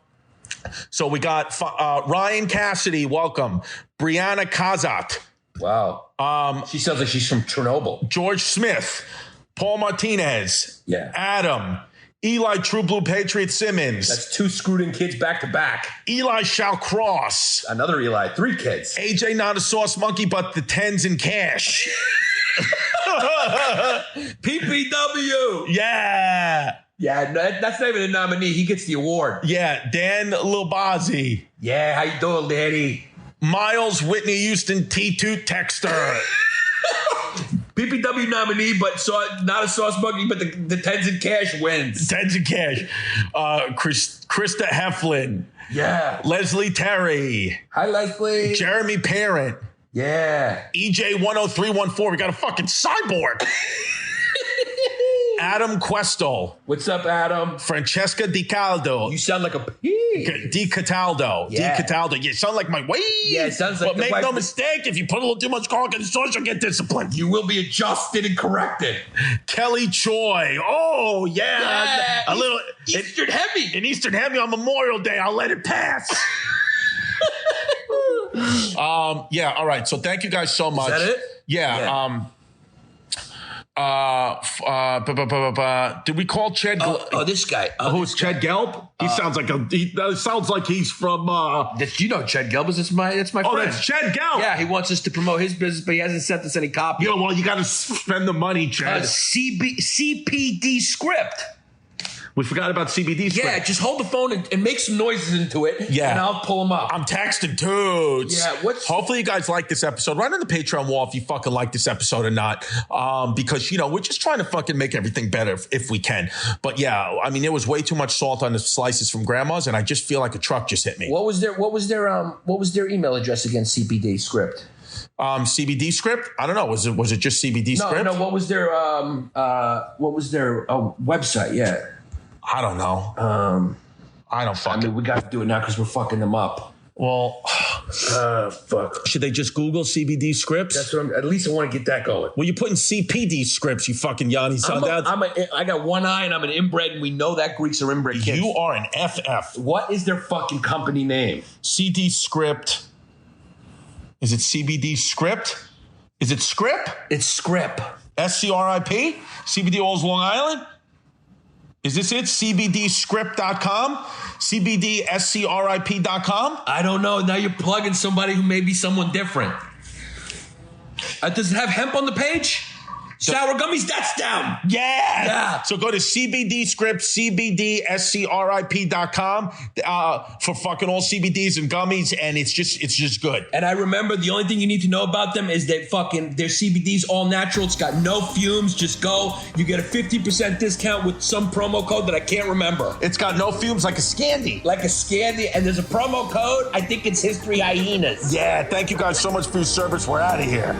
So we got Ryan Cassidy. Welcome. Brianna Kazat. Wow. She sounds like she's from Chernobyl. George Smith. Paul Martinez. Yeah. Adam. Eli True Blue Patriot Simmons. That's 2 screwed-in kids back to back. Eli Shawcross. Another Eli. 3 kids. AJ not a sauce monkey, but the tens in cash. PPW. Yeah. Yeah, that's not even a nominee. He gets the award. Yeah. Dan Lilbazzi. Yeah, how you doing, Daddy? Miles Whitney Houston T2 Texter. PPW nominee, but not a sauce monkey, but the tens in cash wins. Tens in cash. Krista Heflin. Yeah. Leslie Terry. Hi, Leslie. Jeremy Parent. Yeah. EJ 10314. We got a fucking cyborg. Adam Questel. What's up, Adam? Francesca Di Caldo. You sound like a pig. Di Cataldo. Yeah. Di Cataldo. You sound like my wife. Yeah, it sounds like But make no mistake, if you put a little too much garlic in the sauce, you'll get disciplined. You will be adjusted and corrected. Kelly Choi. Oh, yeah. A little Eastern Heavy. In Eastern Heavy on Memorial Day. I'll let it pass. Yeah, all right. So thank you guys so much. Is that it? Yeah. Did we call Ched? This guy. Who's Ched Gelb? He sounds like he's from. You know Ched Gelb. That's my friend. Oh, that's Ched Gelb. Yeah, he wants us to promote his business, but he hasn't sent us any copy. Yeah, well, you got to spend the money, Ched. CPD script. We forgot about CBD script. Yeah, just hold the phone and make some noises into it. Yeah. And I'll pull them up. I'm texting dudes. Yeah, hopefully you guys like this episode. Write on the Patreon wall if you fucking like this episode or not. Because, we're just trying to fucking make everything better if we can. But yeah, I mean, there was way too much salt on the slices from Grandma's, and I just feel like a truck just hit me. What was their email address against CPD script? CBD script? I don't know. Was it just CBD script? No, what was their website? Yeah. I don't know. I mean, we got to do it now because we're fucking them up. Well, fuck. Should they just Google CBD scripts? That's what at least I want to get that going. Well, you're putting CPD scripts, you fucking Yanni. I got one eye and I'm an inbred, and we know that Greeks are inbred kids. You are an FF. What is their fucking company name? CD script. Is it CBD script? Is it script? It's script. SCRIP? CBD Olds Long Island? Is this it? CBDscript.com? CBDSCRIP.com? I don't know. Now you're plugging somebody who may be someone different. Does it have hemp on the page? Sour gummies, that's down. Yeah. So go to CBDscript, CBDSCRIP.com for fucking all CBDs and gummies, and it's just good. And I remember the only thing you need to know about them is that their CBD's all natural. It's got no fumes. Just go. You get a 50% discount with some promo code that I can't remember. It's got no fumes like a Scandi. And there's a promo code. I think it's History Hyenas. Yeah, thank you guys so much for your service. We're out of here.